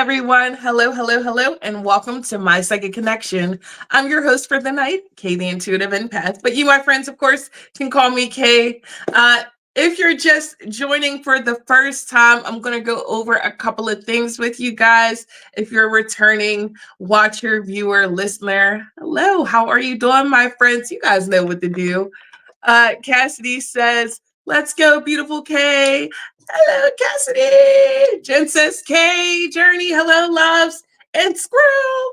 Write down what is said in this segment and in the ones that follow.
everyone. Hello, hello, hello, and welcome to My Psychic Connection. I'm your host for the night, Kay, the Intuitive Empath. But you, my friends, of course, can call me Kay. If you're just joining for the first time, I'm going to go over a couple of things with you guys. If you're a returning watcher, viewer, listener, hello, how are you doing, my friends? You guys know what to do. Cassidy says, let's go, beautiful Kay. Hello, Cassidy. Jen says, Kay, Journey, hello, loves, and Squirrel.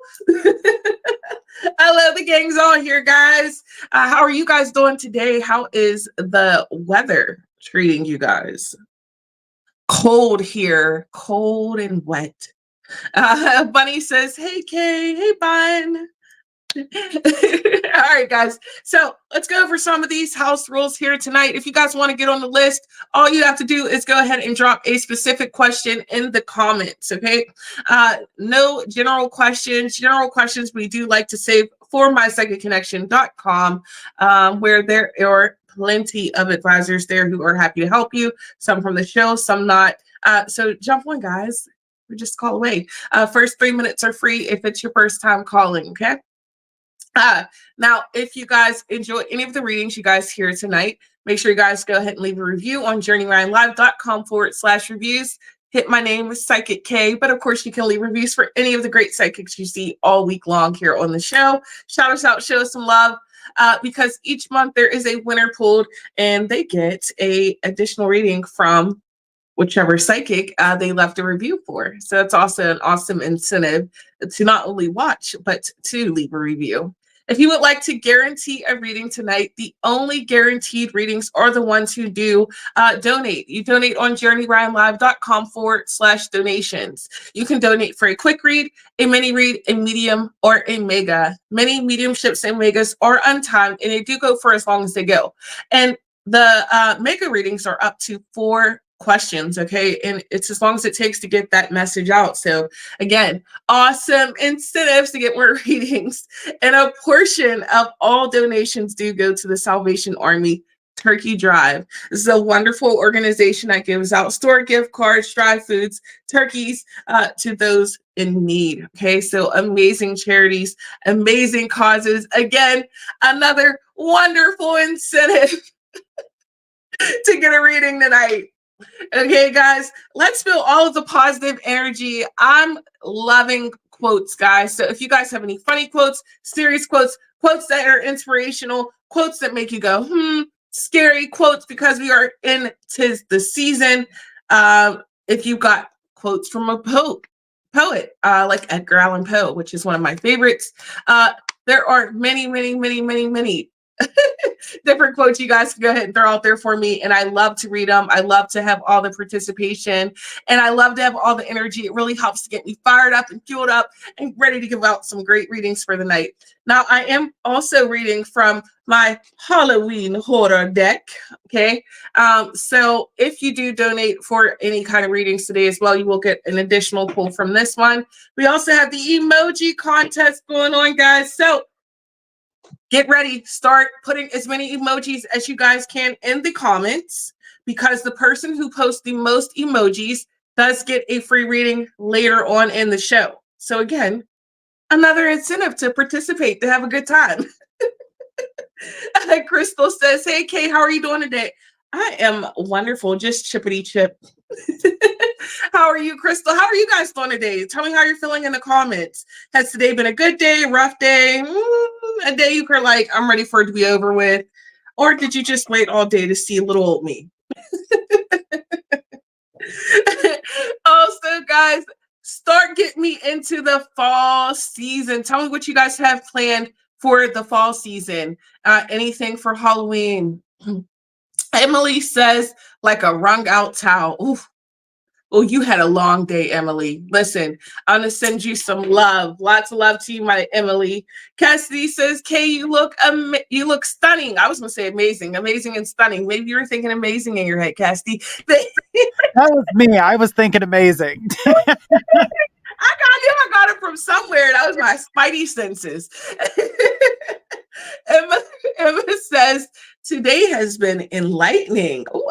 Hello, the gang's all here, guys. How are you guys doing today? How is the weather treating you guys? Cold here, cold and wet. Bunny says, hey, Kay. Hey, Bun. All right, guys. So let's go over some of these house rules here tonight. If you guys want to get on the list, all you have to do is go ahead and drop a specific question in the comments, okay? No general questions. General questions we do like to save for mypsychicconnection.com, where there are plenty of advisors there who are happy to help you, some from the show, some not. So jump on, guys. We just call away. First 3 minutes are free if it's your first time calling, okay? Now, if you guys enjoy any of the readings you guys hear tonight, make sure you guys go ahead and leave a review on journeyryanlive.com/reviews. Hit my name is Psychic K, but of course you can leave reviews for any of the great psychics you see all week long here on the show. Shout us out, show us some love, because each month there is a winner pulled and they get a additional reading from whichever psychic they left a review for. So it's also an awesome incentive to not only watch, but to leave a review. If you would like to guarantee a reading tonight, the only guaranteed readings are the ones who do donate. You donate on journeyryanlive.com/donations. You can donate for a quick read, a mini read, a medium, or a mega. Many mediumships and megas are untimed, and they do go for as long as they go. And the mega readings are up to 4 questions, okay? And it's as long as it takes to get that message out. So again, awesome incentives to get more readings. And a portion of all donations do go to the Salvation Army Turkey Drive. This is a wonderful organization that gives out store gift cards, dry foods, turkeys to those in need. Okay, so amazing charities, amazing causes. Again, another wonderful incentive to get a reading tonight. Okay, guys, let's feel all of the positive energy. I'm loving quotes, guys. So if you guys have any funny quotes, serious quotes, quotes that are inspirational, quotes that make you go, scary quotes because we are in 'tis the season. If you got quotes from a poet like Edgar Allan Poe, which is one of my favorites. There are many, many, many, many, many different quotes you guys can go ahead and throw out there for me, and I love to read them. I love to have all the participation, and I love to have all the energy. It really helps to get me fired up and fueled up and ready to give out some great readings for the night. Now, I am also reading from my Halloween horror deck, okay? So if you do donate for any kind of readings today as well, you will get an additional pull from this one. We also have the emoji contest going on, guys. So get ready, start putting as many emojis as you guys can in the comments, because the person who posts the most emojis does get a free reading later on in the show. So again, another incentive to participate, to have a good time. Crystal says, hey, Kay, how are you doing today? I am wonderful, just chippity chip. How are you, Crystal? How are you guys doing today? Tell me how you're feeling in the comments. Has today been a good day, rough day, a day you were like, I'm ready for it to be over with? Or did you just wait all day to see little old me? Also, guys, start getting me into the fall season. Tell me what you guys have planned for the fall season. Anything for Halloween? Emily says, like a wrung out towel. Oof. Oh, you had a long day, Emily. Listen, I'm going to send you some love. Lots of love to you, my Emily. Cassidy says, Kay, you look stunning. I was going to say amazing and stunning. Maybe you were thinking amazing in your head, Cassidy. That was me. I was thinking amazing. I got it from somewhere. That was my spidey senses. Emma says, today has been enlightening. Oh,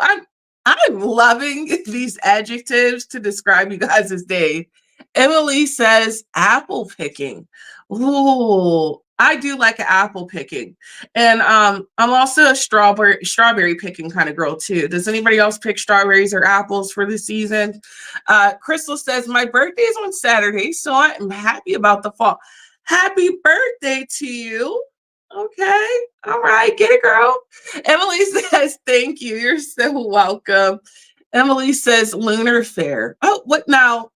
I'm loving these adjectives to describe you guys' day. Emily says apple picking. Ooh, I do like apple picking. And I'm also a strawberry picking kind of girl too. Does anybody else pick strawberries or apples for the season? Crystal says, my birthday is on Saturday, so I am happy about the fall. Happy birthday to you. Okay. All right. Get it, girl. Emily says, thank you. You're so welcome. Emily says, lunar fair. Oh, what now?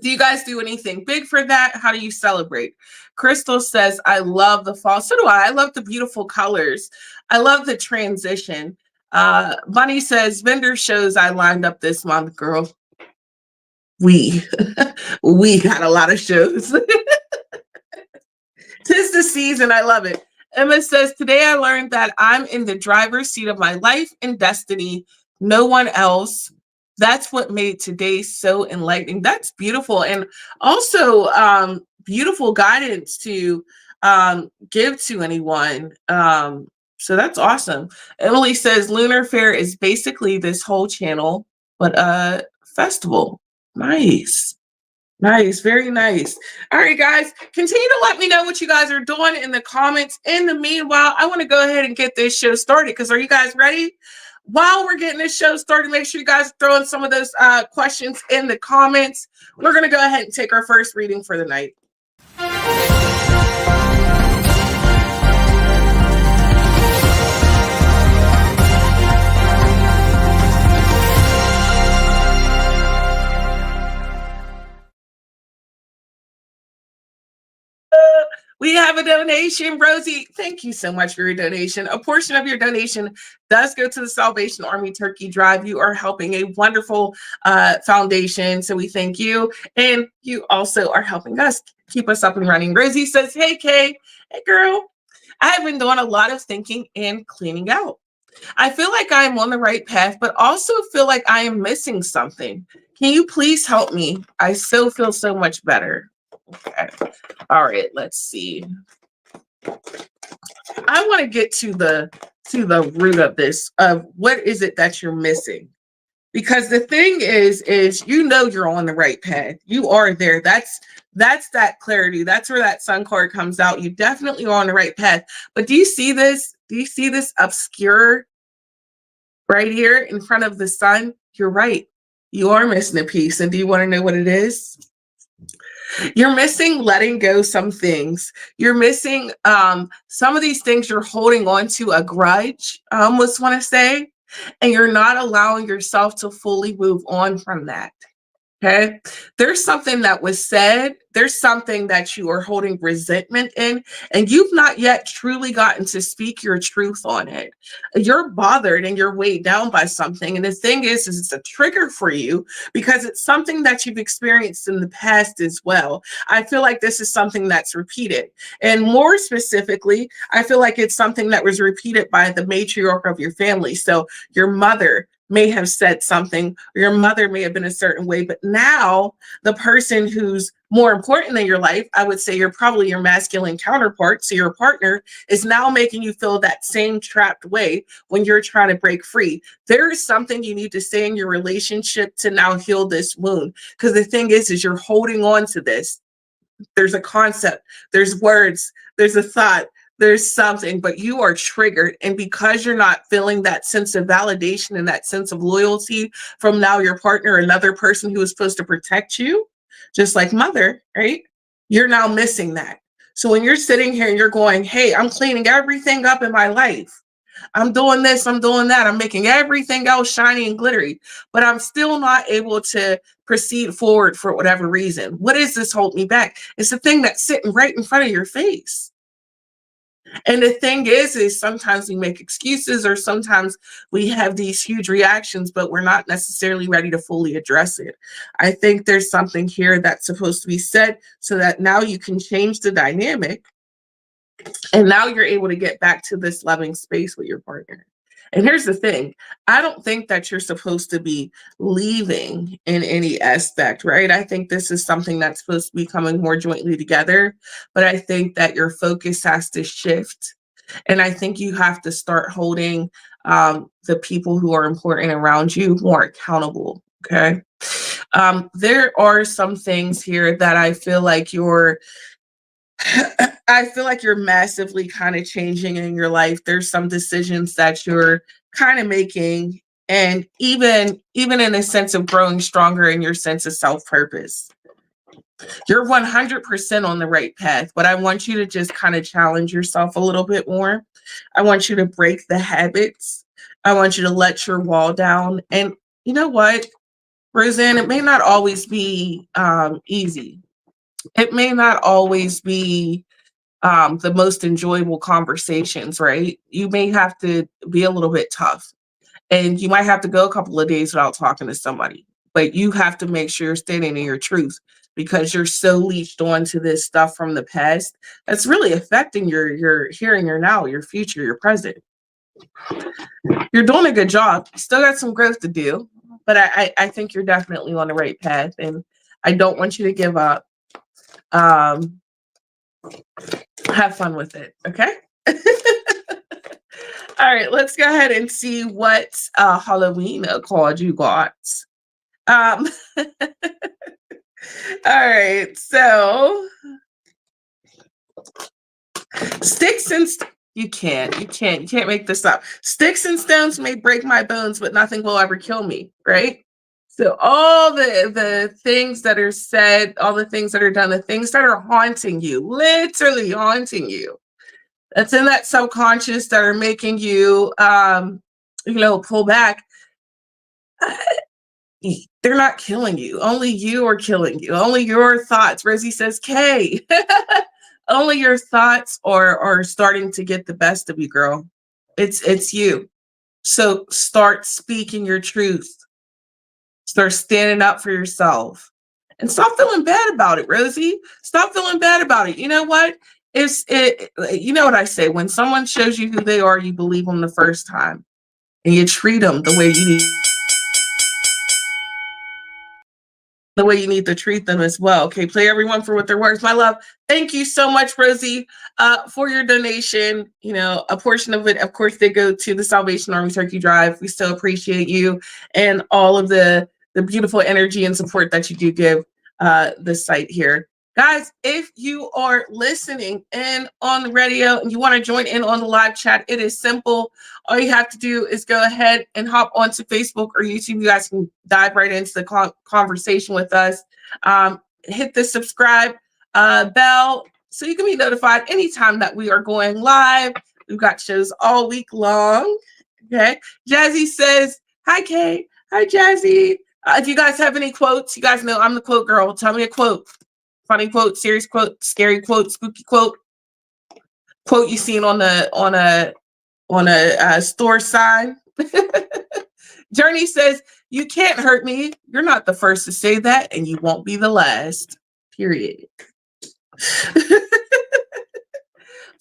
Do you guys do anything big for that? How do you celebrate? Crystal says, I love the fall. So do I. I love the beautiful colors. I love the transition. Bunny says, vendor shows I lined up this month, girl. We got a lot of shows. Tis the season. I love it. Emma says, today I learned that I'm in the driver's seat of my life and destiny. No one else. That's what made today so enlightening. That's beautiful. And also beautiful guidance to give to anyone. So that's awesome. Emily says, Lunar Fair is basically this whole channel, but a festival. Nice. Nice, very nice. All right, guys, continue to let me know what you guys are doing in the comments. In the meanwhile, I want to go ahead and get this show started because are you guys ready? While we're getting this show started, make sure you guys throw in some of those questions in the comments. We're going to go ahead and take our first reading for the night. We have a donation, Rosie. Thank you so much for your donation. A portion of your donation does go to the Salvation Army Turkey Drive. You are helping a wonderful foundation, so we thank you. And you also are helping us keep us up and running. Rosie says, hey, Kay. Hey, girl. I have been doing a lot of thinking and cleaning out. I feel like I am on the right path, but also feel like I am missing something. Can you please help me? I still feel so much better. Okay. All right, let's see. I want to get to the root of this, of what is it that you're missing? Because the thing is you know you're on the right path. You are there. That's that clarity. That's where that sun card comes out. You definitely are on the right path. But do you see this? Do you see this obscure right here in front of the sun? You're right. You are missing a piece. And do you want to know what it is? You're missing letting go some things. You're missing some of these things you're holding on to a grudge, I almost want to say, and you're not allowing yourself to fully move on from that. Okay. There's something that was said. There's something that you are holding resentment in, and you've not yet truly gotten to speak your truth on it. You're bothered and you're weighed down by something. And the thing is it's a trigger for you because it's something that you've experienced in the past as well. I feel like this is something that's repeated. And more specifically, I feel like it's something that was repeated by the matriarch of your family. So your mother may have said something, or your mother may have been a certain way, but now the person who's more important in your life, I would say you're probably your masculine counterpart, so your partner is now making you feel that same trapped way when you're trying to break free. There is something you need to say in your relationship to now heal this wound, because the thing is you're holding on to this. There's a concept, there's words, there's a thought, there's something, but you are triggered. And because you're not feeling that sense of validation and that sense of loyalty from now your partner, another person who is supposed to protect you, just like mother, right? You're now missing that. So when you're sitting here and you're going, hey, I'm cleaning everything up in my life. I'm doing this, I'm doing that. I'm making everything else shiny and glittery, but I'm still not able to proceed forward for whatever reason. What is this holding me back? It's the thing that's sitting right in front of your face. And the thing is sometimes we make excuses, or sometimes we have these huge reactions, but we're not necessarily ready to fully address it. I think there's something here that's supposed to be said so that now you can change the dynamic. And now you're able to get back to this loving space with your partner. And here's the thing. I don't think that you're supposed to be leaving in any aspect, right? I think this is something that's supposed to be coming more jointly together. But I think that your focus has to shift. And I think you have to start holding the people who are important around you more accountable, okay? There are some things here that I feel like you're massively kind of changing in your life. There's some decisions that you're kind of making, and even in a sense of growing stronger in your sense of self-purpose. You're 100% on the right path, but I want you to just kind of challenge yourself a little bit more. I want you to break the habits. I want you to let your wall down. And you know what, Roseanne, it may not always be easy. It may not always be the most enjoyable conversations, right? You may have to be a little bit tough, and you might have to go a couple of days without talking to somebody, but you have to make sure you're standing in your truth, because you're so leached onto this stuff from the past that's really affecting your here and your now, your future, your present. You're doing a good job. You still got some growth to do, but I think you're definitely on the right path, and I don't want you to give up. Um, have fun with it, okay? All right, let's go ahead and see what Halloween card you got. Um, all right, so sticks and you can't make this up. Sticks and stones may break my bones, but nothing will ever kill me, right? So all the things that are said, all the things that are done, the things that are haunting you, literally haunting you, that's in that subconscious that are making you pull back. They're not killing you. Only you are killing you. Only your thoughts. Rosie says, Kay, only your thoughts are starting to get the best of you, girl. It's you. So start speaking your truth. Start standing up for yourself. And stop feeling bad about it, Rosie. Stop feeling bad about it. You know what? You know what I say, when someone shows you who they are, you believe them the first time, and you treat them the way you need to treat them as well. Okay, play everyone for what they're worth. My love, thank you so much, Rosie, for your donation. You know, a portion of it, of course, they go to the Salvation Army Turkey Drive. We still appreciate you and all of the beautiful energy and support that you do give the site here. Guys, if you are listening in on the radio and you want to join in on the live chat, it is simple. All you have to do is go ahead and hop onto Facebook or YouTube. You guys can dive right into the conversation with us. Hit the subscribe bell so you can be notified anytime that we are going live. We've got shows all week long. Okay. Jazzy says, hi, Kay. Hi, Jazzy. If you guys have any quotes, you guys know I'm the quote girl. Tell me a quote. Funny quote, serious quote, scary quote, spooky quote you seen on a store sign. Journey says, you can't hurt me. You're not the first to say that, and you won't be the last. Period.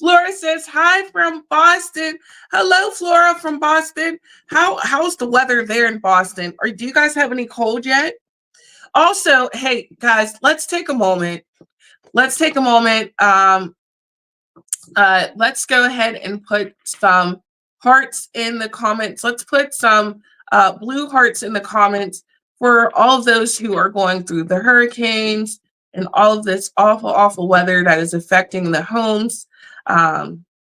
Flora says, hi from Boston. Hello, Flora from Boston. How's the weather there in Boston? Or do you guys have any cold yet? Also, hey, guys, let's take a moment. Let's go ahead and put some hearts in the comments. Let's put some blue hearts in the comments for all of those who are going through the hurricanes and all of this awful, awful weather that is affecting the homes,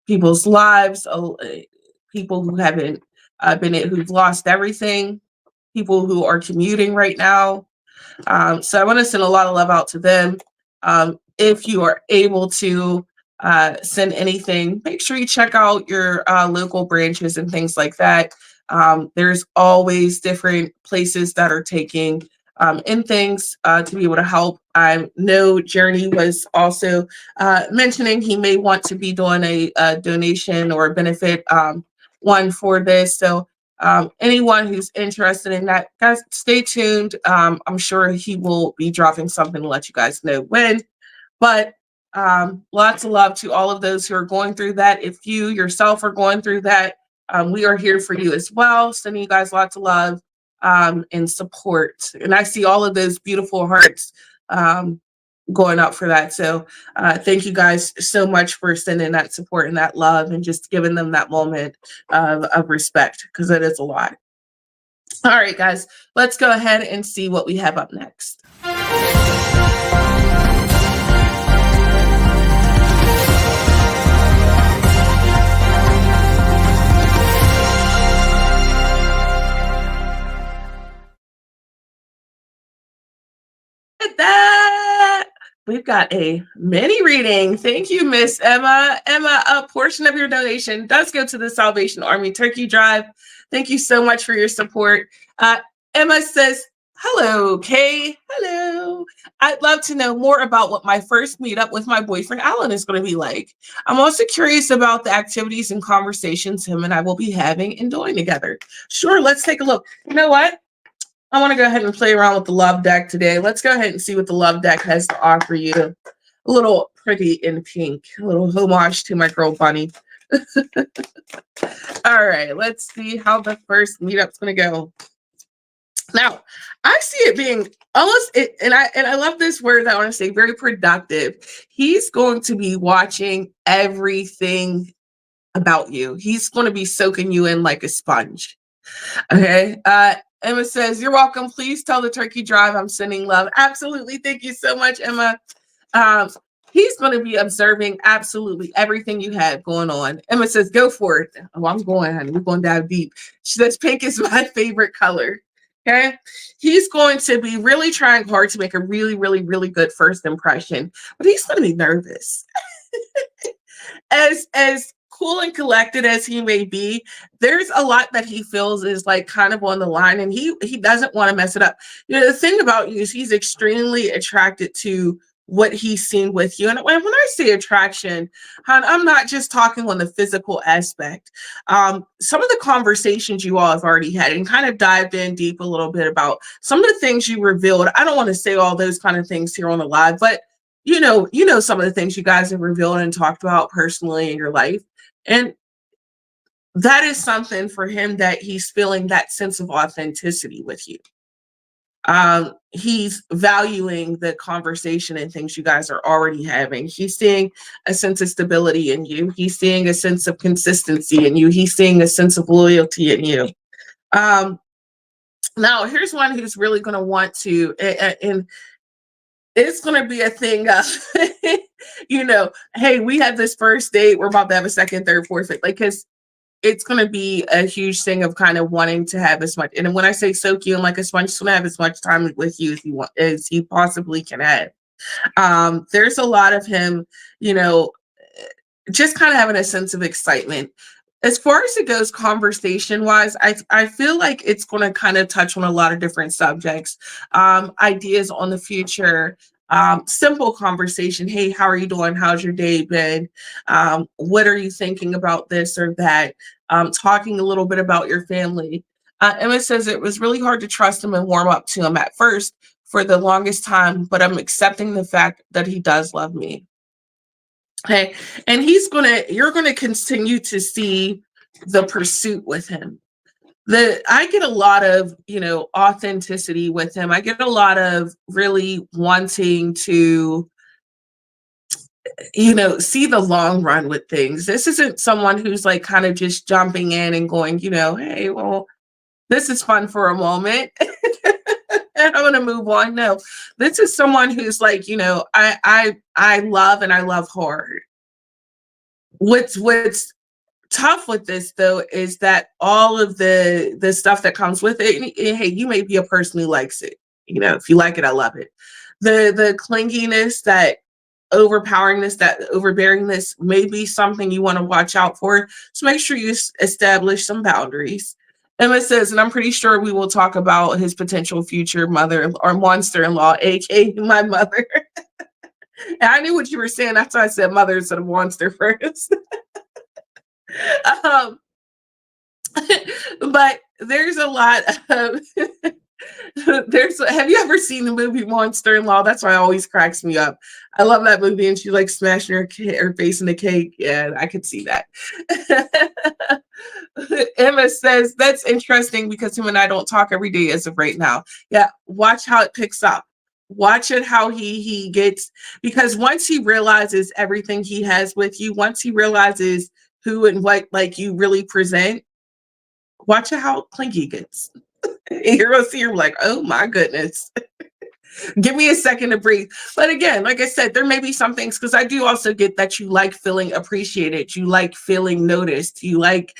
people's lives, people who haven't who've lost everything, people who are commuting right now. So I want to send a lot of love out to them. If you are able to send anything, make sure you check out your local branches and things like that. There's always different places that are taking in things to be able to help. I know Journey was also mentioning he may want to be doing a donation or a benefit one for this. So anyone who's interested in that, guys, stay tuned. I'm sure he will be dropping something to let you guys know when. But lots of love to all of those who are going through that. If you yourself are going through that, we are here for you as well. Sending you guys lots of love and support. And I see all of those beautiful hearts going up for that. So thank you guys so much for sending that support and that love and just giving them that moment of respect, because it is a lot. All right, guys, let's go ahead and see what we have up next. At that, we've got a mini reading. Thank you, Miss Emma. Emma, a portion of your donation does go to the Salvation Army Turkey Drive. Thank you so much for your support. Emma says, hello, Kay. Hello. I'd love to know more about what my first meetup with my boyfriend, Alan, is going to be like. I'm also curious about the activities and conversations him and I will be having and doing together. Sure, let's take a look. You know what? I want to go ahead and play around with the love deck today. Let's go ahead and see what the love deck has to offer you. A little pretty in pink, a little homage to my girl Bunny. All right, let's see how the first meetup's going to go. Now, I see it being almost, and I love this word that I want to say, very productive. He's going to be watching everything about you. He's going to be soaking you in like a sponge. Okay. Emma says, you're welcome. Please tell the Turkey Drive I'm sending love. Absolutely. Thank you so much, Emma. He's going to be observing absolutely everything you have going on. Emma says, go for it. Oh, I'm going, honey. We're going down deep. She says, pink is my favorite color. Okay. He's going to be really trying hard to make a really, really, really good first impression, but he's going to be nervous. As cool and collected as he may be, there's a lot that he feels is like kind of on the line, and he doesn't want to mess it up. You know, the thing about you is he's extremely attracted to what he's seen with you. And when I say attraction, hon, I'm not just talking on the physical aspect. Some of the conversations you all have already had and kind of dived in deep a little bit about some of the things you revealed. I don't want to say all those kind of things here on the live, but you know some of the things you guys have revealed and talked about personally in your life. And that is something for him that he's feeling that sense of authenticity with you. He's valuing the conversation and things you guys are already having. He's seeing a sense of stability in you. He's seeing a sense of consistency in you. He's seeing a sense of loyalty in you. Now, here's one who's really going to want to, and it's going to be a thing of, hey, we had this first date. We're about to have a second, third, fourth, like, because it's going to be a huge thing of kind of wanting to have as much. And when I say soak you in like a sponge, he's going to have as much time with you as he possibly can have. There's a lot of him, just kind of having a sense of excitement. As far as it goes conversation wise, I feel like it's going to kind of touch on a lot of different subjects, ideas on the future, simple conversation. Hey, how are you doing? How's your day been? What are you thinking about this or that? Talking a little bit about your family. Emma says it was really hard to trust him and warm up to him at first for the longest time, but I'm accepting the fact that he does love me. Okay. And you're going to continue to see the pursuit with him. I get a lot of, authenticity with him. I get a lot of really wanting to, see the long run with things. This isn't someone who's like kind of just jumping in and going, hey, well, this is fun for a moment. And I'm going to move on. No, this is someone who's like, I love and I love hard. What's tough with this though is that all of the stuff that comes with it, and hey, you may be a person who likes it. If you like it, I love it. The clinginess, that overpoweringness, that overbearingness may be something you want to watch out for. So make sure you establish some boundaries. Emma says, and I'm pretty sure we will talk about his potential future mother or monster-in-law, aka my mother. And I knew what you were saying. That's why I said mother instead of monster first. But there's a lot of have you ever seen the movie Monster-in-Law? That's why it always cracks me up. I love that movie, and she like smashing her face in the cake. Yeah, I could see that. Emma says that's interesting because him and I don't talk every day as of right now. Yeah, watch how it picks up. Watch it how he gets, because once he realizes everything he has with you, once he realizes who and what like you really present, watch it how clingy gets. You're gonna see her like, oh my goodness. Give me a second to breathe. But again, like I said, there may be some things, because I do also get that you like feeling appreciated, you like feeling noticed, you like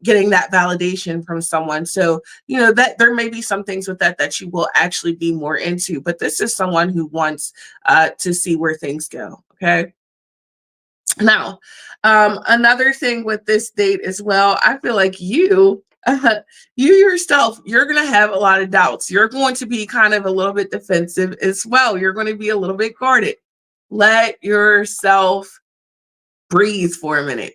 getting that validation from someone. So, you know, that there may be some things with that you will actually be more into. But this is someone who wants to see where things go. Okay. Now, another thing with this date as well, I feel like you yourself, you're going to have a lot of doubts. You're going to be kind of a little bit defensive as well. You're going to be a little bit guarded. Let yourself breathe for a minute.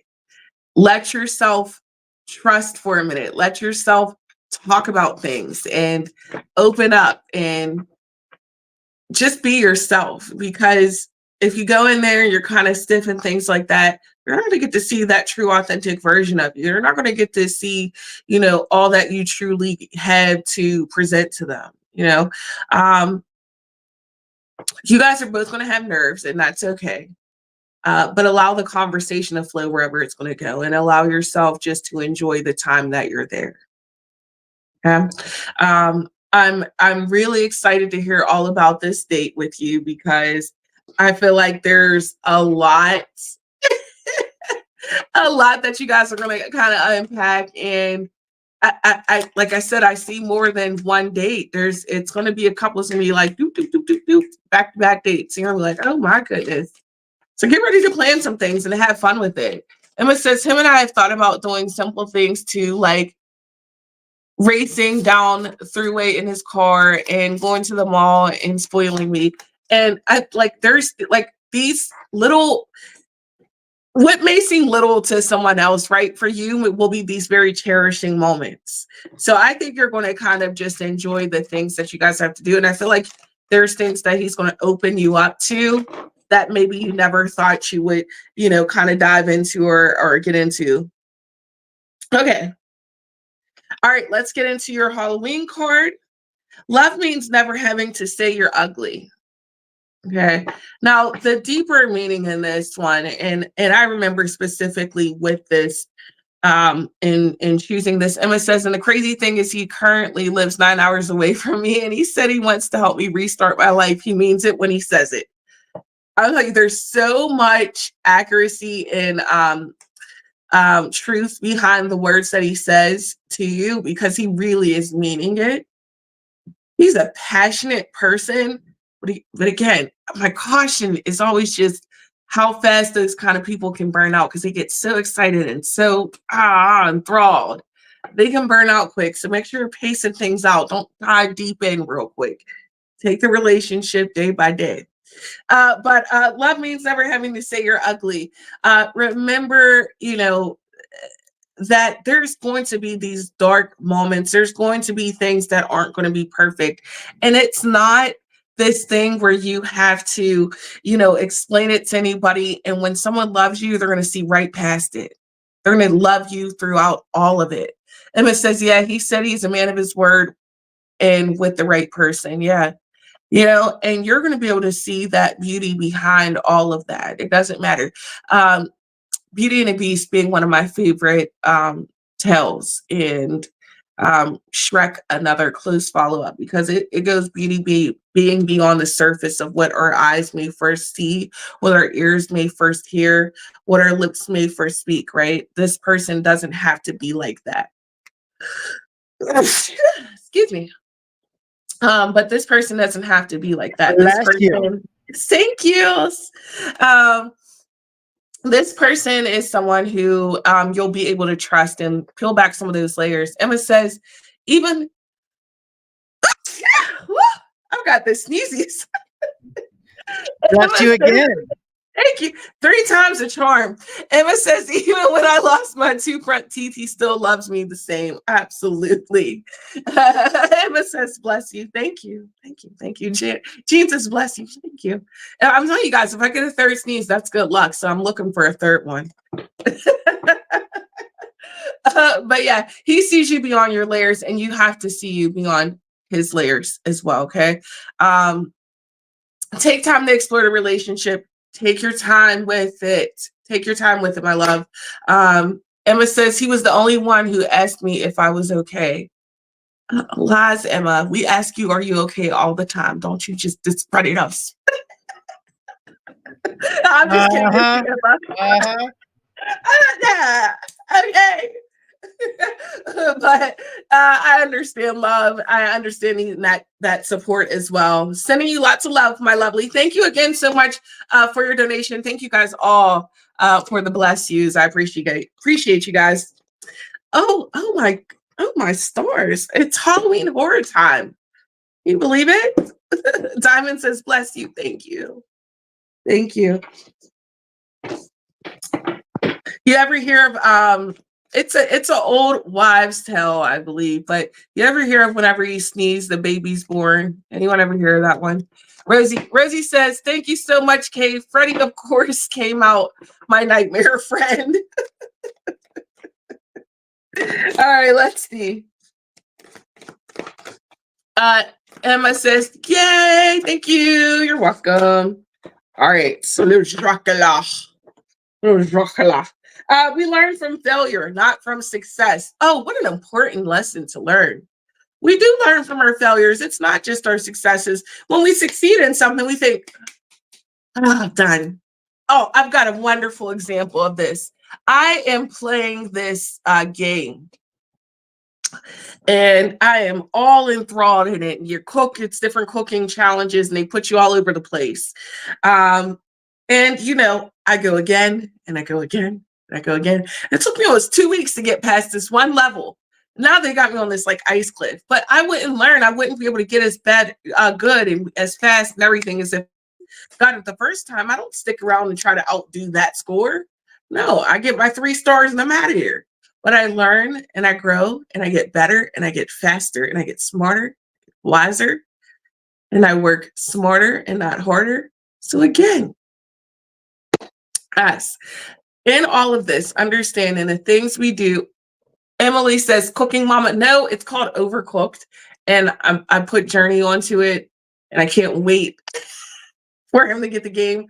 Let yourself trust for a minute. Let yourself talk about things and open up and just be yourself, because if you go in there and you're kind of stiff and things like that, you're not going to get to see that true, authentic version of you. You're not going to get to see, you know, all that you truly have to present to them. You know, you guys are both going to have nerves, and that's okay. But allow the conversation to flow wherever it's going to go, and allow yourself just to enjoy the time that you're there. Okay. I'm really excited to hear all about this date with you, because I feel like there's a lot that you guys are going to kind of unpack. And I like I said, I see more than one date. It's going to be a couple. It's going to be like doop, doop, doop, doop, doop, back to back dates. And you're gonna be like, oh my goodness. So get ready to plan some things and have fun with it. Emma says him and I have thought about doing simple things too, like racing down throughway in his car and going to the mall and spoiling me. And I like there's like these little, what may seem little to someone else, right? For you, it will be these very cherishing moments. So I think you're going to kind of just enjoy the things that you guys have to do. And I feel like there's things that he's going to open you up to that maybe you never thought you would, you know, kind of dive into or get into. Okay. All right, let's get into your Halloween card. Love means never having to say you're ugly. Okay. Now, the deeper meaning in this one, and I remember specifically with this, in choosing this, Emma says, and the crazy thing is he currently lives 9 hours away from me, and he said he wants to help me restart my life. He means it when he says it. I'm like, there's so much accuracy and truth behind the words that he says to you, because he really is meaning it. He's a passionate person, but again, my caution is always just how fast those kind of people can burn out, because they get so excited and so enthralled. They can burn out quick. So make sure you're pacing things out. Don't dive deep in real quick. Take the relationship day by day. But love means never having to say you're ugly. Remember, you know, that there's going to be these dark moments. There's going to be things that aren't going to be perfect. And it's not this thing where you have to, you know, explain it to anybody. And when someone loves you, they're going to see right past it. They're going to love you throughout all of it. Emma says, yeah, he said he's a man of his word and with the right person. Yeah. You know, and you're going to be able to see that beauty behind all of that. It doesn't matter. Beauty and the Beast being one of my favorite tales, and Shrek, another close follow-up, because it goes being beyond the surface of what our eyes may first see, what our ears may first hear, what our lips may first speak, right? This person doesn't have to be like that. Excuse me. But this person doesn't have to be like that. This person, thank you. This person is someone who you'll be able to trust and peel back some of those layers. Emma says, even I've got the sneezies. Left you again. Thank you. 3 times a charm. Emma says, even when I lost my 2 front teeth, he still loves me the same. Absolutely. Emma says, bless you. Thank you. Thank you. Thank you. Jean says, bless you. Thank you. And I'm telling you guys, if I get a 3rd sneeze, that's good luck. So I'm looking for a 3rd one. But yeah, he sees you beyond your layers, and you have to see you beyond his layers as well. Okay. Take time to explore the relationship. Take your time with it. Take your time with it, my love. Emma says he was the only one who asked me if I was okay. Lies, Emma. We ask you, are you okay all the time? Don't you just discredit us. I'm just kidding, Uh-huh. Emma. Uh-huh. Yeah, okay. But I understand love. I understand needing that support as well. Sending you lots of love, my lovely. Thank you again so much for your donation. Thank you guys all for the bless yous. I appreciate you guys. Oh my stars! It's Halloween horror time. Can you believe it? Diamond says, "Bless you." Thank you. Thank you. You ever hear of it's an old wives' tale, I believe, but you ever hear of whenever you sneeze, the baby's born? Anyone ever hear of that one? Rosie says, thank you so much, Kay. Freddie, of course, came out my nightmare friend. All right, let's see. Emma says, yay, thank you. You're welcome. All right, so there's Dracula. We learn from failure, not from success. Oh, what an important lesson to learn. We do learn from our failures. It's not just our successes. When we succeed in something, we think, oh, done. Oh, I've got a wonderful example of this. I am playing this game and I am all enthralled in it. It's different cooking challenges and they put you all over the place. And I go again and I go again and I go again. It took me almost 2 weeks to get past this one level. Now they got me on this like ice cliff, but I wouldn't learn. I wouldn't be able to get as good and as fast and everything as if I got it the first time. I don't stick around and try to outdo that score. No, I get my 3 stars and I'm out of here. But I learn and I grow and I get better and I get faster and I get smarter, wiser, and I work smarter and not harder. So again, us in all of this, understanding the things we do. Emily says, cooking mama. No, it's called Overcooked. And I put Journey onto it and I can't wait for him to get the game.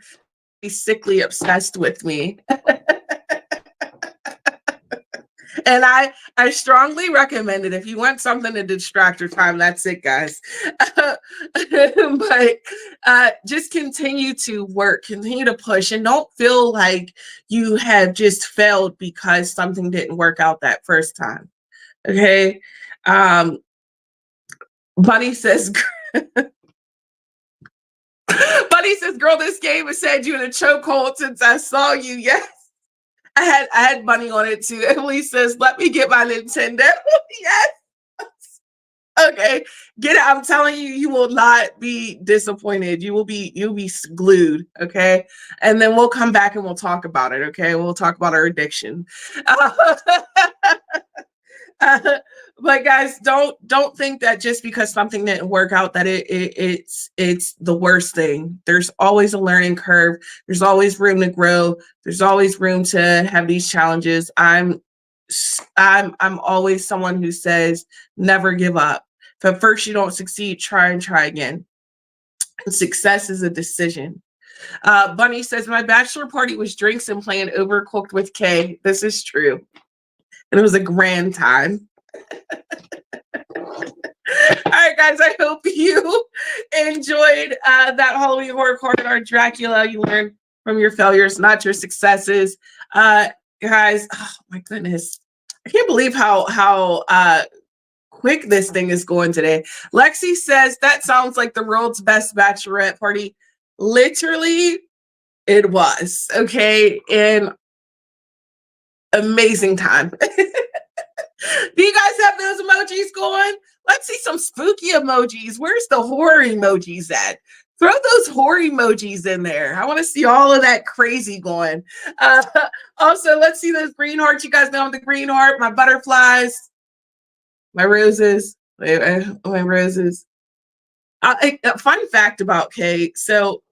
He's sickly obsessed with me. And I strongly recommend it. If you want something to distract your time, that's it, guys. But just continue to work, continue to push, and don't feel like you have just failed because something didn't work out that first time. Okay. Bunny says, girl, this game has had you in a chokehold since I saw you. Yes. I had money on it too. Emily says, let me get my Nintendo. Yes. Okay. Get it. I'm telling you, you will not be disappointed. You'll be glued. Okay. And then we'll come back and we'll talk about it. Okay. We'll talk about our addiction. But guys, don't think that just because something didn't work out that it's the worst thing. There's always a learning curve. There's always room to grow. There's always room to have these challenges. I'm always someone who says never give up. If at first you don't succeed, try and try again. And success is a decision. Bunny says my bachelor party was drinks and playing Overcooked with Kay. This is true. And it was a grand time. All right, guys, I hope you enjoyed that Halloween horror card on Dracula. You learn from your failures, not your successes. Guys, oh my goodness. I can't believe how quick this thing is going today. Lexi says, that sounds like the world's best bachelorette party. Literally, it was. Okay, and amazing time. Do you guys have those emojis going? Let's see some spooky emojis. Where's the horror emojis at? Throw those horror emojis in there. I want to see all of that crazy going. Also, let's see those green hearts. You guys know the green heart, my butterflies, my roses, my roses. A fun fact about Kay. So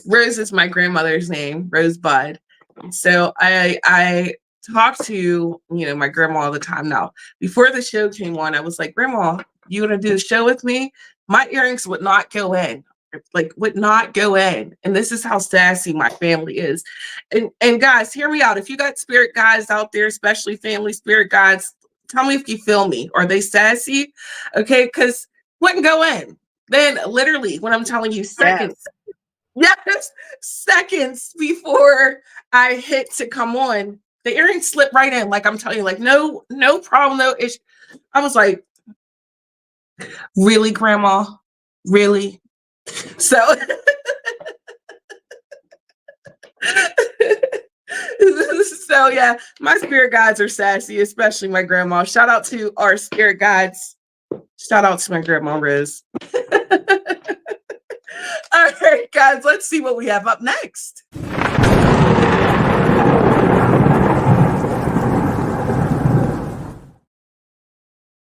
Rose is my grandmother's name, Rosebud. So I talk to my grandma all the time now. Before the show came on, I was like, Grandma, you want to do the show with me? My earrings would not go in, would not go in. And this is how sassy my family is. And guys, hear me out. If you got spirit guides out there, especially family spirit guides, Tell me if you feel me. Are they sassy? Okay, because wouldn't go in. Then literally, when I'm telling you seconds, yes, seconds before I hit to come on, the earring slipped right in. Like I'm telling you, like no problem, no issue. I was like, really, grandma? Really? So so yeah, my spirit guides are sassy, especially my grandma. Shout out to our spirit guides. Shout out to my grandma Riz. All right, guys, let's see what we have up next.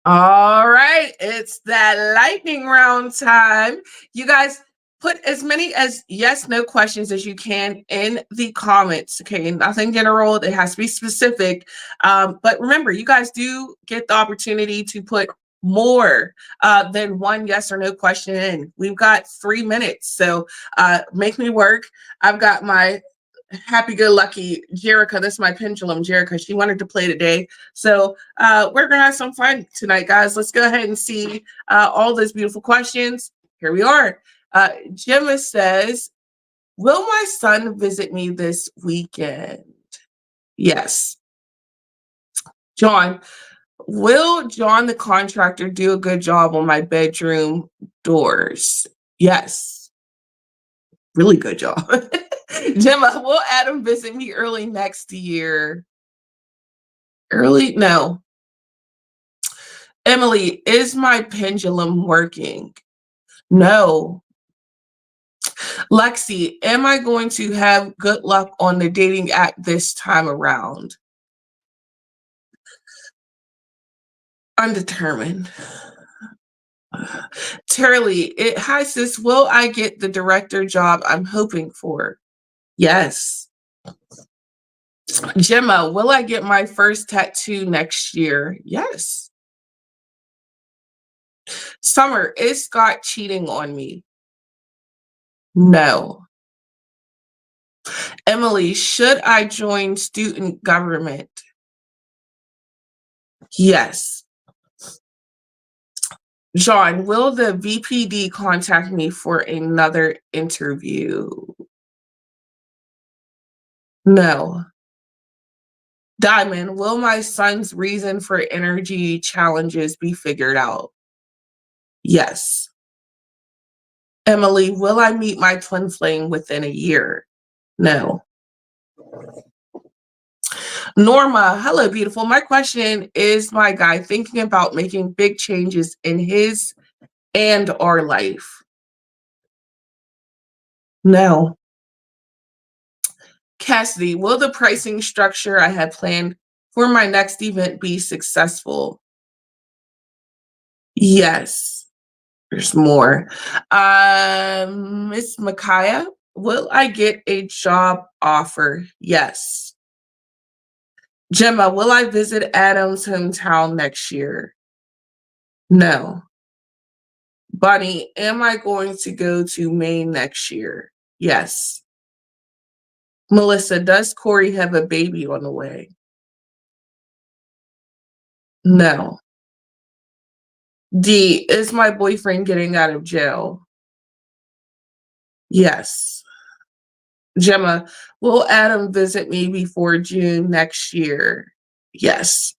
All right, it's that lightning round time. You guys put as many as yes, no questions as you can in the comments. Okay, nothing general, it has to be specific. But remember, you guys do get the opportunity to put more than one yes or no question in. We've got 3 minutes, so make me work. I've got my happy-go-lucky Jerica. This is my pendulum, Jerica. She wanted to play today. So we're going to have some fun tonight, guys. Let's go ahead and see all those beautiful questions. Here we are. Gemma says, will my son visit me this weekend? Yes. John, will John the contractor do a good job on my bedroom doors? Yes. Really good job. Gemma, will Adam visit me early next year? Early? No. Emily, is my pendulum working? No. Lexi, am I going to have good luck on the dating app this time around? Undetermined. Turley, hi sis, will I get the director job I'm hoping for? Yes. Gemma, will I get my first tattoo next year? Yes. Summer, is Scott cheating on me? No. Emily, should I join student government? Yes. John, will the VPD contact me for another interview? No. Diamond, will my son's reason for energy challenges be figured out? Yes. Emily, will I meet my twin flame within a year? No. Norma, hello, beautiful. My question is, my guy thinking about making big changes in his and our life? No. Cassidy, will the pricing structure I had planned for my next event be successful? Yes. There's more. Miss Micaiah, will I get a job offer? Yes. Gemma, will I visit Adam's hometown next year? No. Bunny, am I going to go to Maine next year? Yes. Melissa, does Corey have a baby on the way? No. D, is my boyfriend getting out of jail? Yes. Gemma, will Adam visit me before June next year? Yes.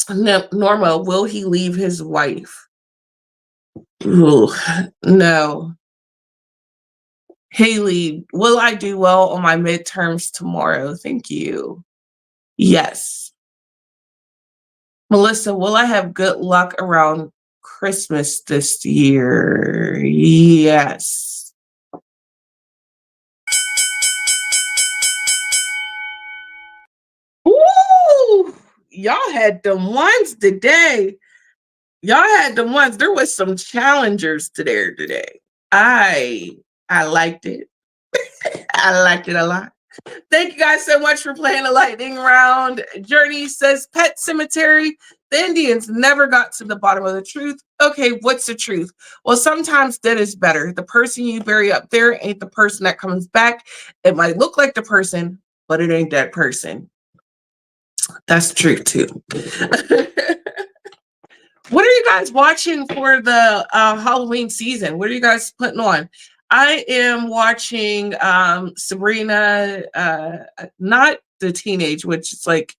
Norma, will he leave his wife? Ooh, no. Haley, will I do well on my midterms tomorrow? Thank you. Yes. Melissa, will I have good luck around Christmas this year? Yes. Ooh, y'all had them ones today. Y'all had them ones. There was some challengers today. I liked it. I liked it a lot. Thank you guys so much for playing the lightning round. Journey says, Pet Cemetery, the Indians never got to the bottom of the truth. Okay, what's the truth? Well, sometimes dead is better. The person you bury up there ain't the person that comes back. It might look like the person, but it ain't that person. That's true too. What are you guys watching for the Halloween season? What are you guys putting on? I am watching Sabrina, not the teenage, which is like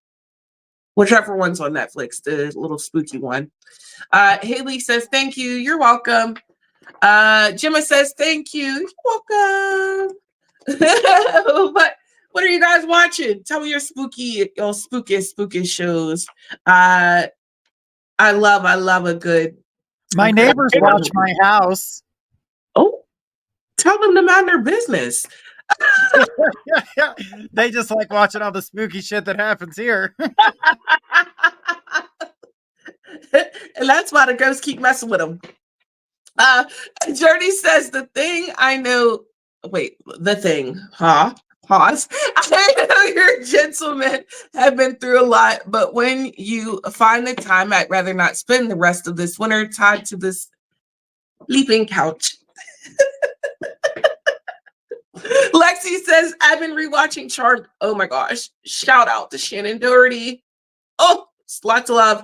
whichever one's on Netflix, the little spooky one. Haley says, thank you. You're welcome. Gemma says, thank you. You're welcome. But what are you guys watching? Tell me your spooky shows. I love a good. My neighbors watch my house. Oh, tell them to mind their business. They just like watching all the spooky shit that happens here. And that's why the ghosts keep messing with them. Journey says the thing I know. Wait, the thing, huh? Pause. I know your gentlemen have been through a lot, but when you find the time, I'd rather not spend the rest of this winter tied to this sleeping couch. Lexi says, I've been rewatching Charmed. Oh my gosh. Shout out to Shannon Doherty. Oh, lots of love.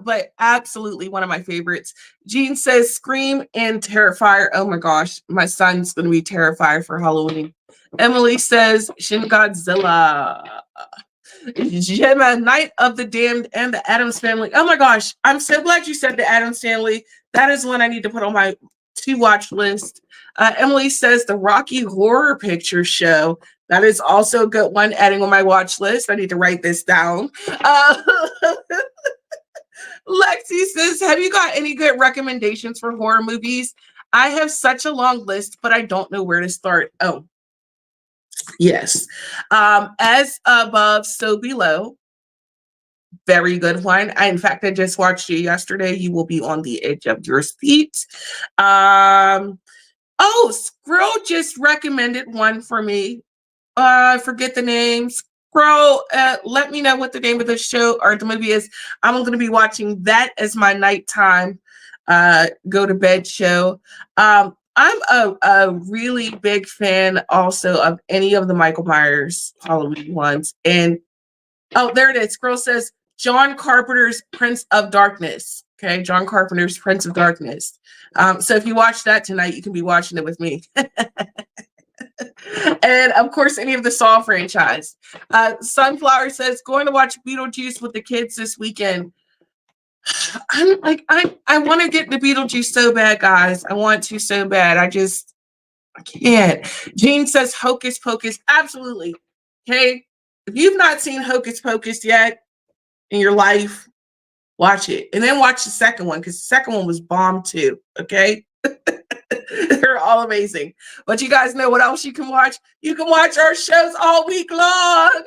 But absolutely one of my favorites. Jean says, Scream and Terrifier. Oh my gosh. My son's going to be Terrifier for Halloween. Emily says, Shin Godzilla. Gemma, Night of the Damned and the Addams Family. Oh my gosh. I'm so glad you said the Addams Family. That is one I need to put on my to-watch list. Emily says the Rocky Horror Picture Show. That is also a good one, adding on my watch list. I need to write this down. Lexi says, have you got any good recommendations for horror movies? I have such a long list, but I don't know where to start. Oh, yes. As above, so below. Very good one. In fact, I just watched you yesterday. You will be on the edge of your seat. Oh, Squirrel just recommended one for me. I forget the name. Squirrel, let me know what the name of the show or the movie is. I'm going to be watching that as my nighttime go to bed show. I'm a really big fan also of any of the Michael Myers Halloween ones. And oh, there it is. Squirrel says John Carpenter's Prince of Darkness. Okay, John Carpenter's Prince of Darkness. So if you watch that tonight, you can be watching it with me. And of course, any of the Saw franchise. Sunflower says, going to watch Beetlejuice with the kids this weekend. I'm like, I want to get the Beetlejuice so bad, guys. I want to so bad. I can't. Jean says Hocus Pocus. Absolutely. Okay. If you've not seen Hocus Pocus yet in your life, watch it. And then watch the second one, because the second one was bomb too. Okay. They're all amazing. But you guys know what else you can watch? You can watch our shows all week long.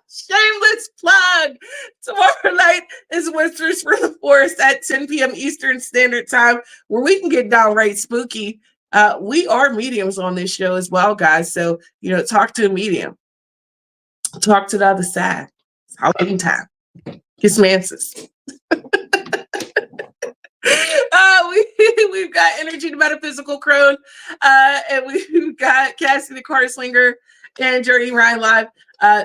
Shameless plug. Tomorrow night is Whispers for the Forest at 10 p.m. Eastern Standard Time, where we can get downright spooky. We are mediums on this show as well, guys. So, talk to a medium. Talk to the other side. It's Halloween time. Get some answers. We've got Energy the Metaphysical Crone, and we've got Cassie the Card Slinger and Journey Ryan Live,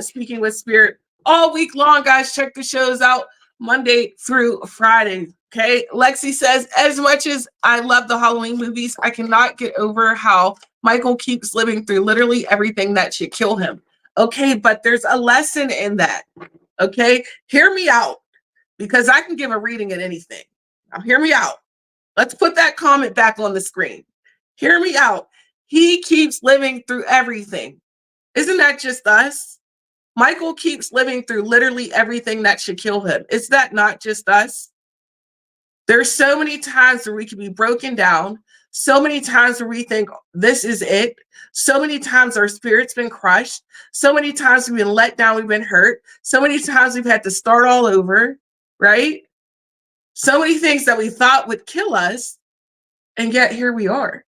speaking with Spirit all week long, guys. Check the shows out Monday through Friday. Okay. Lexi says, as much as I love the Halloween movies, I cannot get over how Michael keeps living through literally everything that should kill him. Okay, but there's a lesson in that. Okay, hear me out, because I can give a reading at anything. Now, hear me out. Let's put that comment back on the screen. Hear me out. He keeps living through everything. Isn't that just us? Michael keeps living through literally everything that should kill him. Is that not just us? There's so many times where we can be broken down. So many times where we think this is it. So many times our spirit's been crushed. So many times we've been let down, we've been hurt. So many times we've had to start all over, right? So many things that we thought would kill us, and yet here we are.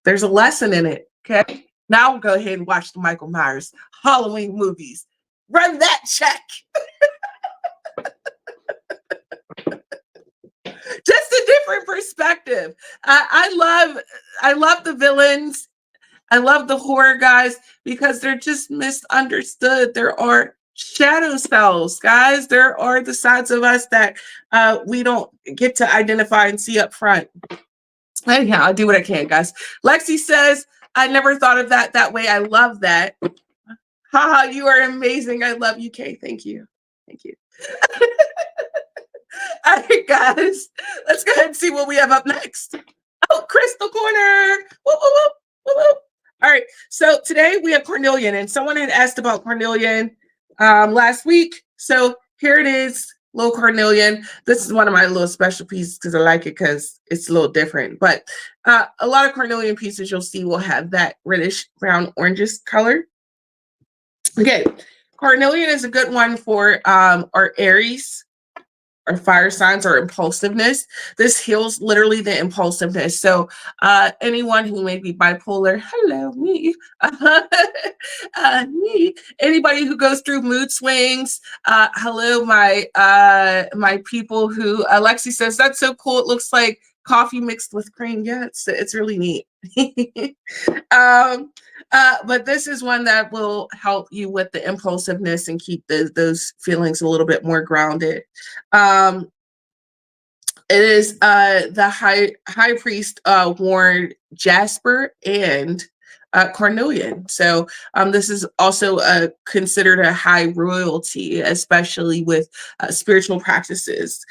There's a lesson in it, okay? Now we'll go ahead and watch the Michael Myers Halloween movies. Run that check. Just a different perspective. I love the villains. I love the horror guys because they're just misunderstood. There are shadow selves, guys. There are the sides of us that we don't get to identify and see up front. Anyhow, I'll do what I can, guys. Lexi says, I never thought of that way. I love that. Haha, you are amazing. I love you, Kay. Thank you. Thank you. All right, guys. Let's go ahead and see what we have up next. Oh, Crystal Corner. Whoop, whoop, whoop, whoop, whoop. All right. So today we have carnelian, and someone had asked about carnelian last week. So here it is, little carnelian. This is one of my little special pieces because I like it because it's a little different. But a lot of carnelian pieces you'll see will have that reddish brown oranges color. Okay, carnelian is a good one for our Aries, or fire signs, or impulsiveness. This heals literally the impulsiveness. So anyone who may be bipolar, hello, me, me, anybody who goes through mood swings, hello, my people who, Alexi says, that's so cool. It looks like coffee mixed with cream. Yeah, it's really neat. But this is one that will help you with the impulsiveness and keep those feelings a little bit more grounded. It is the high priest worn jasper and carnelian. So this is also considered a high royalty, especially with spiritual practices.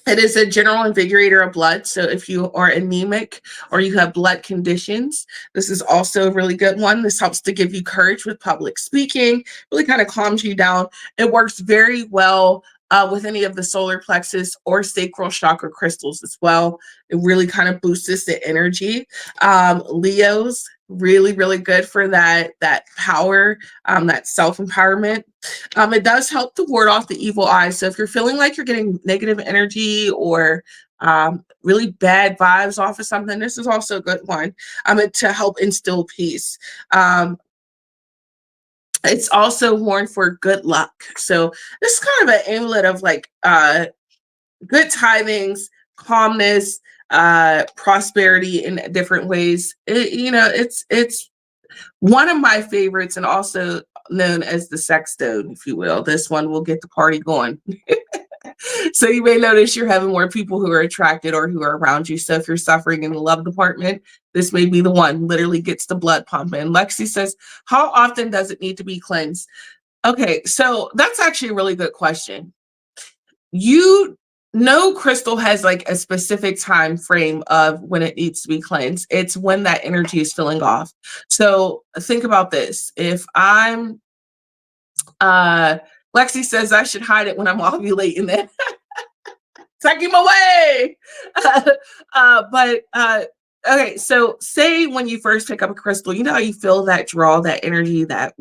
It is a general invigorator of blood. So if you are anemic or you have blood conditions, this is also a really good one. This helps to give you courage with public speaking, really kind of calms you down. It works very well with any of the solar plexus or sacral chakra crystals as well. It really kind of boosts the energy. Leos, really, really good for that power, that self-empowerment. It does help to ward off the evil eye. So if you're feeling like you're getting negative energy or really bad vibes off of something, this is also a good one to help instill peace. It's also worn for good luck. So this is kind of an amulet of like good tidings, calmness, prosperity in different ways. It's one of my favorites, and also known as the sex stone, if you will. This one will get the party going. So you may notice you're having more people who are attracted or who are around you. So if you're suffering in the love department, this may be the one. Literally gets the blood pumping. Lexi says, how often does it need to be cleansed? Okay, so that's actually a really good question. No crystal has like a specific time frame of when it needs to be cleansed. It's when that energy is filling off. So think about this. If I'm Lexi says I should hide it when I'm ovulating, then take him away. Okay, so say when you first pick up a crystal, you know how you feel that draw, that energy, that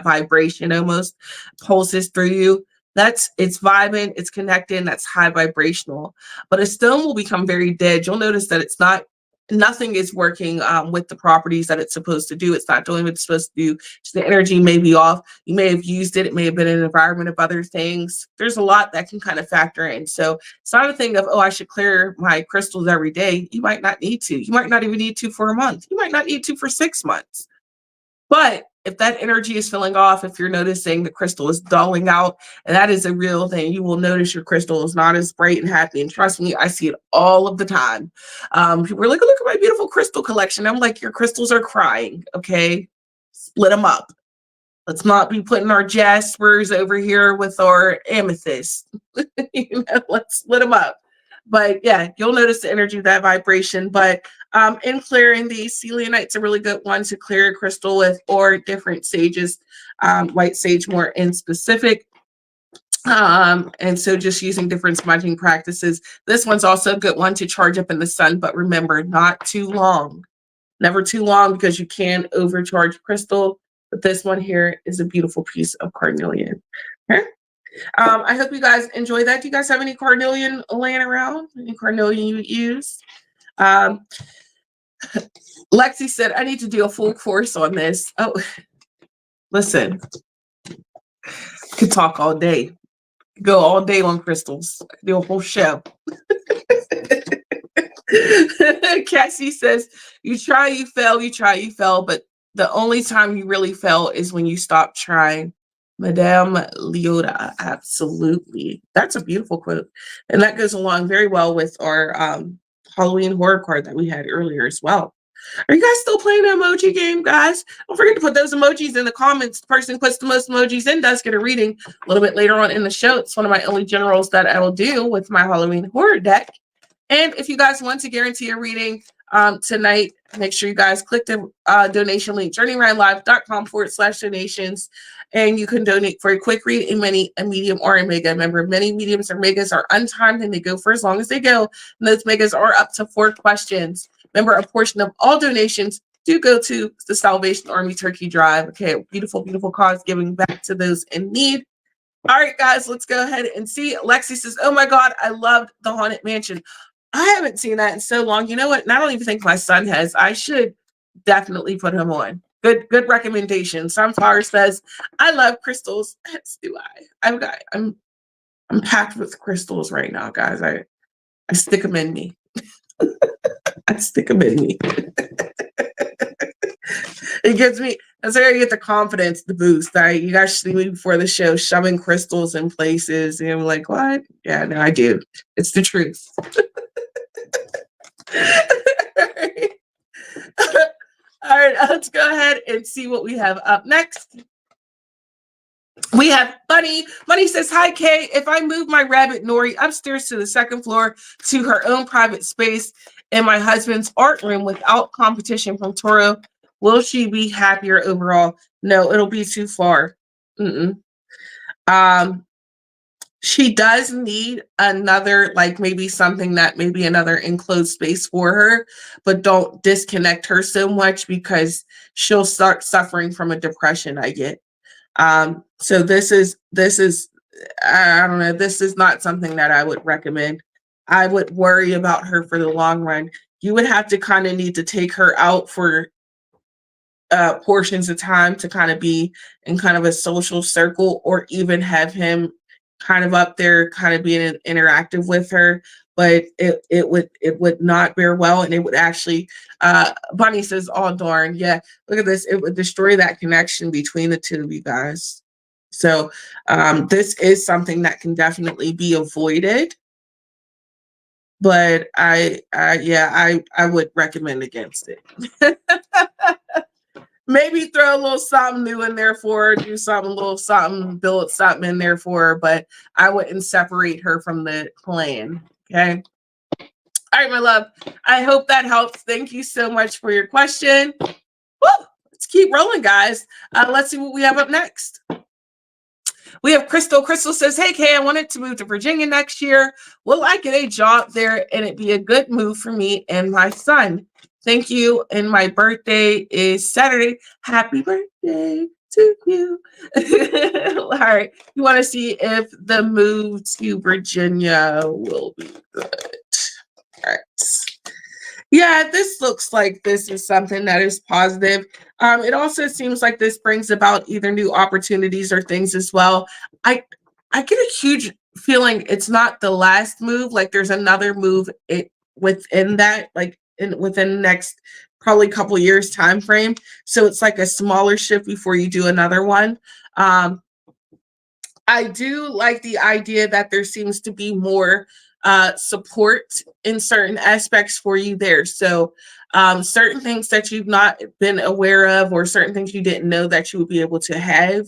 vibration almost pulses through you. It's vibing, it's connecting, that's high vibrational. But a stone will become very dead. You'll notice that nothing is working with the properties that it's supposed to do. It's not doing what it's supposed to do. So the energy may be off. You may have used it. It may have been an environment of other things. There's a lot that can kind of factor in. So it's not a thing of, oh, I should clear my crystals every day. You might not need to. You might not even need to for a month. You might not need to for 6 months. But if that energy is filling off, if you're noticing the crystal is dulling out, and that is a real thing, you will notice your crystal is not as bright and happy. And trust me, I see it all of the time. People are like, look at my beautiful crystal collection. I'm like, your crystals are crying, okay? Split them up. Let's not be putting our jaspers over here with our amethyst. Let's split them up. But yeah, you'll notice the energy of that vibration. But in clearing these, selenite's a really good one to clear a crystal with, or different sages, white sage more in specific. And so just using different smudging practices. This one's also a good one to charge up in the sun, but remember, not too long. Never too long, because you can overcharge crystal. But this one here is a beautiful piece of carnelian. Okay. I hope you guys enjoy that. Do you guys have any carnelian laying around? Any carnelian you use? Lexi said, I need to do a full course on this. Oh, listen, could talk all day. Go all day on crystals. Do a whole show. Cassie says, you try, you fail, but The only time you really fail is when you stop trying. Madame Leota, absolutely. That's a beautiful quote. And that goes along very well with our Halloween horror card that we had earlier as well. Are you guys still playing the emoji game, guys? Don't forget to put those emojis in the comments. The person who puts the most emojis in does get a reading a little bit later on in the show. It's one of my only generals that I will do with my Halloween horror deck. And if you guys want to guarantee a reading tonight, make sure you guys click the donation link, journeyrindlive.com/donations. And you can donate for a quick read, a mini, a medium, or a mega. Remember, many, mediums, or megas are untimed and they go for as long as they go. And those megas are up to 4 questions. Remember, a portion of all donations do go to the Salvation Army Turkey Drive. Okay, a beautiful, beautiful cause, giving back to those in need. All right, guys, let's go ahead and see. Lexi says, oh my God, I loved the Haunted Mansion. I haven't seen that in so long. You know what? And I don't even think my son has. I should definitely put him on. Good recommendation. Sunflower says, I love crystals. As do I. I'm packed with crystals right now, guys. I stick them in me. I stick them in me. It gives me, that's where I get the confidence, the boost. You guys see me before the show shoving crystals in places. And I'm like, what? Yeah, no, I do. It's the truth. All right, let's go ahead and see what we have up next. We have Bunny. Bunny says, hi, Kay. If I move my rabbit Nori upstairs to the 2nd floor to her own private space in my husband's art room without competition from Toro, will she be happier overall? No, it'll be too far. She does need another, like maybe something that maybe another enclosed space for her, but don't disconnect her so much because she'll start suffering from a depression, I get. So this is, I don't know, this is not something that I would recommend. I would worry about her for the long run. You would have to kind of need to take her out for portions of time to kind of be in kind of a social circle, or even have him kind of up there kind of being interactive with her, but it would not bear well, and it would actually Bunny says, oh darn, yeah, look at this, it would destroy that connection between the two of you guys. So this is something that can definitely be avoided, but I would recommend against it. Maybe throw a little something new in there for her, do something, a little something, build something in there for her, but I wouldn't separate her from the plan, okay? All right, my love. I hope that helps. Thank you so much for your question. Woo! Let's keep rolling, guys. Let's see what we have up next. We have Crystal. Crystal says, hey, Kay, I wanted to move to Virginia next year. Will I get a job there and it be a good move for me and my son? Thank you. And my birthday is Saturday. Happy birthday to you. All right. You want to see if the move to Virginia will be good. All right. Yeah, this looks like this is something that is positive. It also seems like this brings about either new opportunities or things as well. I get a huge feeling it's not the last move. Like there's another move within that, like within the next probably couple years time frame. So it's like a smaller shift before you do another one. I do like the idea that there seems to be more support in certain aspects for you there. So certain things that you've not been aware of, or certain things you didn't know that you would be able to have,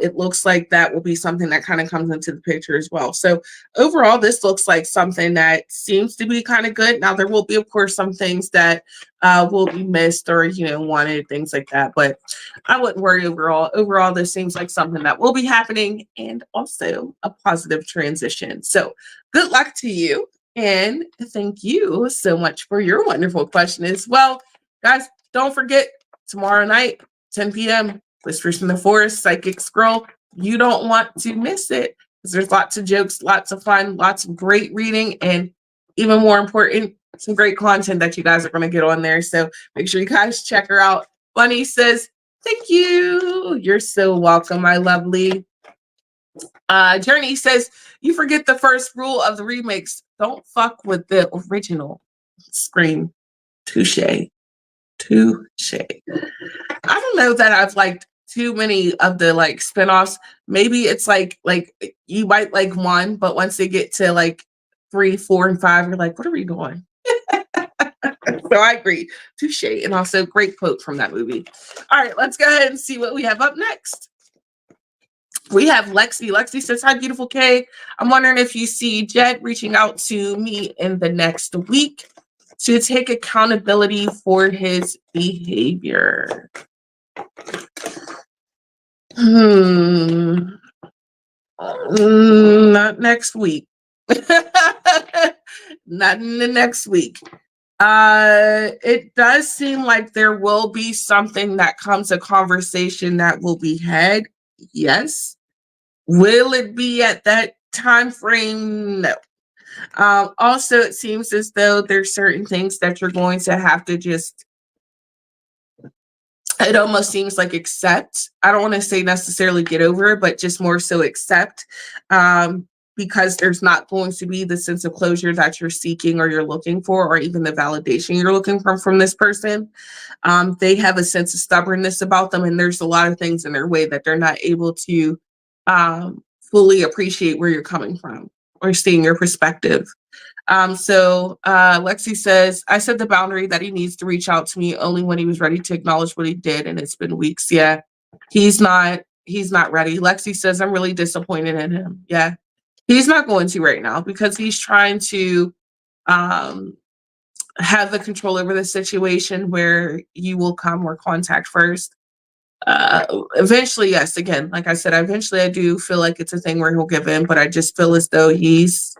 it looks like that will be something that kind of comes into the picture as well. So overall, this looks like something that seems to be kind of good. Now, there will be, of course, some things that will be missed or, wanted, things like that. But I wouldn't worry overall. Overall, this seems like something that will be happening, and also a positive transition. So good luck to you. And thank you so much for your wonderful question as well. Guys, don't forget, tomorrow night, 10 p.m., Whispers from the Forest, Psychic Scroll. You don't want to miss it, because there's lots of jokes, lots of fun, lots of great reading, and even more important, some great content that you guys are going to get on there. So make sure you guys check her out. Bunny says, thank you. You're so welcome, my lovely. Journey says, you forget the first rule of the remakes. Don't fuck with the original. Scream. Touche. Touche. I don't know that I've liked too many of the like spinoffs. Maybe it's like you might like one, but once they get to like 3, 4, and 5, you're like, what are we doing? So I agree. Touche. And also great quote from that movie. All right, let's go ahead and see what we have up next. We have Lexi. Lexi says, hi, beautiful Kay. I'm wondering if you see Jed reaching out to me in the next week to take accountability for his behavior. Not next week. Not in the next week. It does seem like there will be something that comes, a conversation that will be had. Yes. Will it be at that time frame? No. Also, it seems as though there's certain things that you're going to have to just, it almost seems like accept. I don't want to say necessarily get over, but just more so accept, because there's not going to be the sense of closure that you're seeking or you're looking for, or even the validation you're looking for from this person. They have a sense of stubbornness about them, and there's a lot of things in their way that they're not able to fully appreciate where you're coming from or seeing your perspective. So Lexi says, I set the boundary that he needs to reach out to me only when he was ready to acknowledge what he did, and it's been weeks. Yeah, he's not ready. Lexi says, I'm really disappointed in him. Yeah, he's not going to right now because he's trying to have the control over the situation where you will come or contact first. Eventually, yes, again, like I said, eventually I do feel like it's a thing where he'll give in, but I just feel as though he's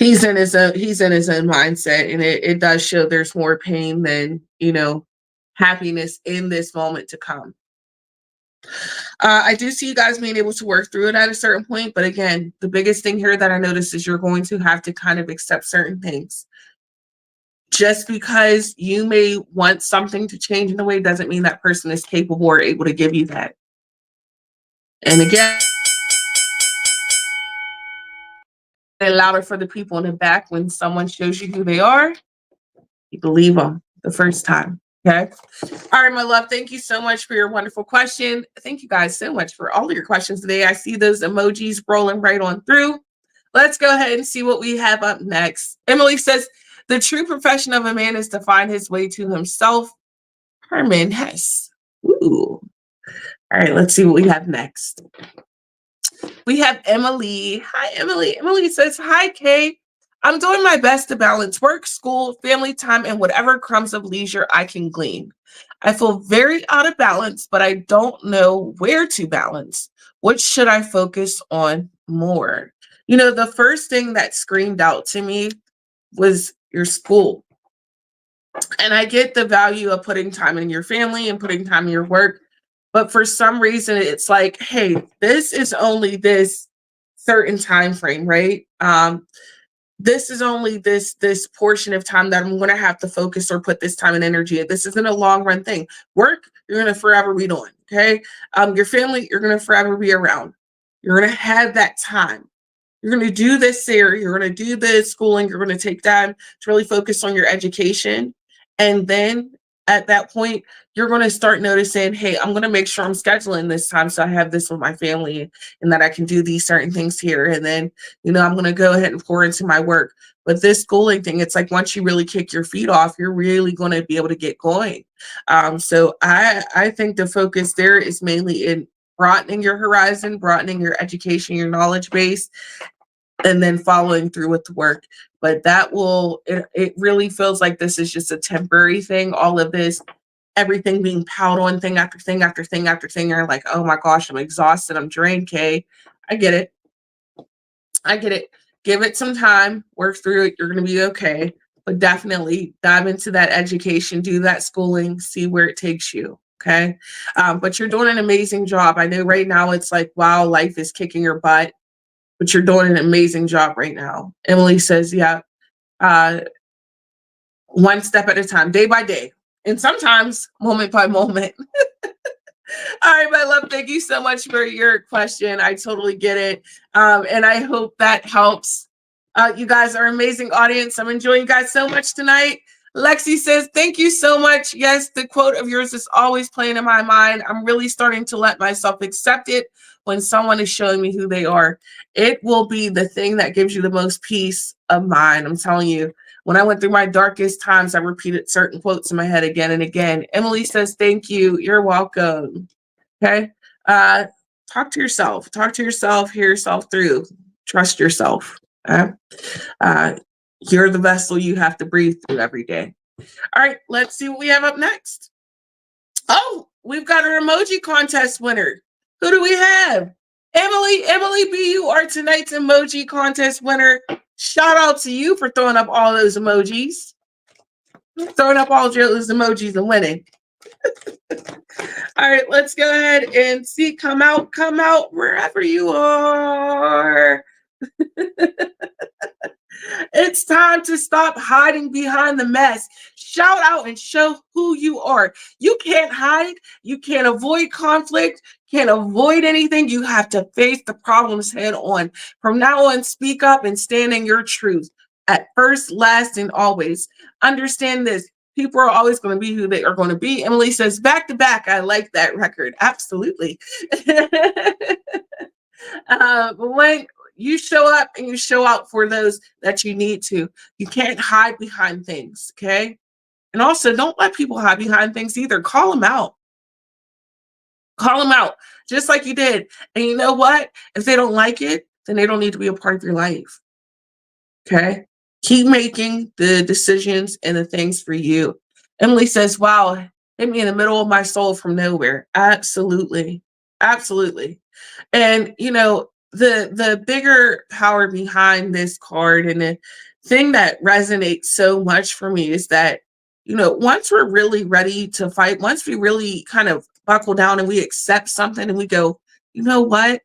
in his own mindset, and it does show there's more pain than happiness in this moment to come. I do see you guys being able to work through it at a certain point, but again, the biggest thing here that I notice is you're going to have to kind of accept certain things. Just because you may want something to change in a way doesn't mean that person is capable or able to give you that. And again, louder for the people in the back. When someone shows you who they are, you believe them the first time. Okay. All right, my love. Thank you so much for your wonderful question. Thank you guys so much for all of your questions today. I see those emojis rolling right on through. Let's go ahead and see what we have up next. Emily says, the true profession of a man is to find his way to himself. Herman Hess. Ooh. All right, let's see what we have next. We have Emily. Hi, Emily. Emily says, hi, Kay. I'm doing my best to balance work, school, family time, and whatever crumbs of leisure I can glean. I feel very out of balance, but I don't know where to balance. What should I focus on more? The first thing that screamed out to me was your school. And I get the value of putting time in your family and putting time in your work. But for some reason, it's like, hey, this is only this certain time frame, right? This is only this portion of time that I'm going to have to focus or put this time and energy in. This isn't a long run thing. Work, you're going to forever be doing, okay? Your family, you're going to forever be around. You're going to have that time. You're going to do this there. You're going to do the schooling. You're going to take time to really focus on your education. And then at that point, you're going to start noticing, hey, I'm going to make sure I'm scheduling this time so I have this with my family and that I can do these certain things here. And then, I'm going to go ahead and pour into my work. But this schooling thing, it's like once you really kick your feet off, you're really going to be able to get going. So I think the focus there is mainly in broadening your horizon, broadening your education, your knowledge base, and then following through with the work. But that it really feels like this is just a temporary thing. All of this, everything being piled on thing after thing after thing after thing. You're like, oh my gosh, I'm exhausted. I'm drained, Kay. I get it. Give it some time, work through it. You're going to be okay. But definitely dive into that education, do that schooling, see where it takes you. Okay. But you're doing an amazing job. I know right now it's like, wow, life is kicking your butt, but you're doing an amazing job right now. Emily says, yeah, one step at a time, day by day, and sometimes moment by moment. All right, my love, thank you so much for your question. I totally get it. And I hope that helps. You guys are an amazing audience. I'm enjoying you guys so much tonight. Lexi says, thank you so much. Yes, the quote of yours is always playing in my mind. I'm really starting to let myself accept it when someone is showing me who they are. It will be the thing that gives you the most peace of mind. I'm telling you, when I went through my darkest times, I repeated certain quotes in my head again and again. Emily says, thank you. You're welcome. Okay. Talk to yourself. Talk to yourself. Hear yourself through. Trust yourself. Okay? You're the vessel you have to breathe through every day. All right, let's see what we have up next. Oh, we've got our emoji contest winner. Who do we have? Emily B, you are tonight's emoji contest winner. Shout out to you for throwing up all those emojis. Throwing up all those emojis and winning. All right, let's go ahead and see. Come out wherever you are. It's time to stop hiding behind the mess. Shout out and show who you are. You can't hide. You can't avoid conflict. Can't avoid anything. You have to face the problems head on. From now on, speak up and stand in your truth. At first, last, and always. Understand this. People are always going to be who they are going to be. Emily says, back to back. I like that record. Absolutely. When you show up and you show out for those that you need to, you can't hide behind things, okay? And also, don't let people hide behind things either. Call them out. Call them out, just like you did. And you know what? If they don't like it, then they don't need to be a part of your life, okay? Keep making the decisions and the things for you. Emily says, wow, hit me in the middle of my soul from nowhere. Absolutely. Absolutely. And, you know, the bigger power behind this card and the thing that resonates so much for me is that, you know, once we're really ready to fight, once we really kind of buckle down and we accept something and we go, you know what?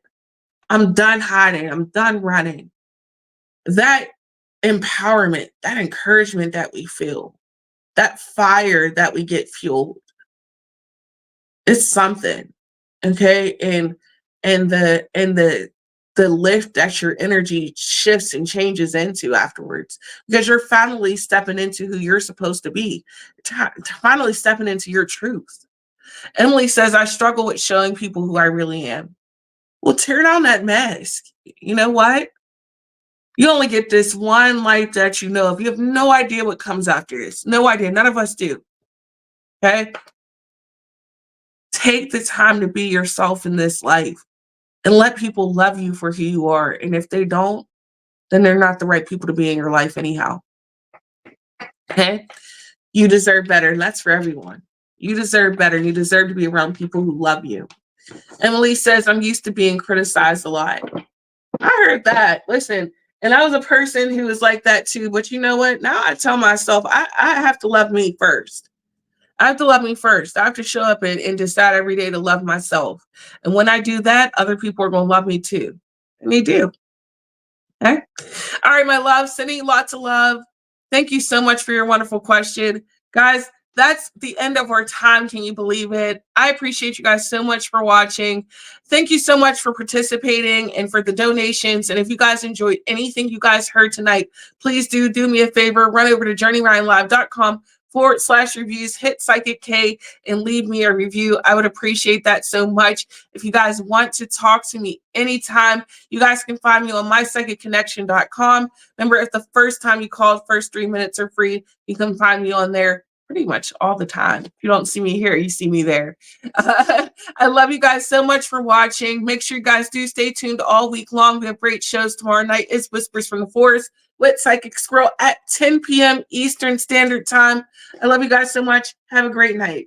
I'm done hiding. I'm done running. That empowerment, that encouragement that we feel, that fire that we get fueled, it's something. Okay. And the lift that your energy shifts and changes into afterwards, because you're finally stepping into who you're supposed to be, finally stepping into your truth. Emily says, I struggle with showing people who I really am. Well, tear down that mask. You know what? You only get this one life that you know of. You have no idea what comes after this. No idea. None of us do. Okay? Take the time to be yourself in this life and let people love you for who you are. And if they don't, then they're not the right people to be in your life anyhow. Okay? You deserve better. And that's for everyone. You deserve better. You deserve to be around people who love you. Emily says, I'm used to being criticized a lot. I heard that. Listen, and I was a person who was like that too. But you know what? Now I tell myself, I have to love me first. I have to love me first. I have to show up and decide every day to love myself. And when I do that, other people are going to love me too. And they do. Okay. All right, my love, sending you lots of love. Thank you so much for your wonderful question. Guys, that's the end of our time. Can you believe it? I appreciate you guys so much for watching. Thank you so much for participating and for the donations. And if you guys enjoyed anything you guys heard tonight, please do me a favor. Run over to journeyryanlive.com/reviews, hit Psychic K, and leave me a review. I would appreciate that so much. If you guys want to talk to me anytime, you guys can find me on mypsychicconnection.com. Remember, if the first time you called, first 3 minutes are free, you can find me on there pretty much all the time. If you don't see me here, you see me there. I love you guys so much for watching. Make sure you guys do stay tuned all week long. We have great shows tomorrow night. It's Whispers from the Forest with Psychic Squirrel at 10 p.m. Eastern Standard Time. I love you guys so much. Have a great night.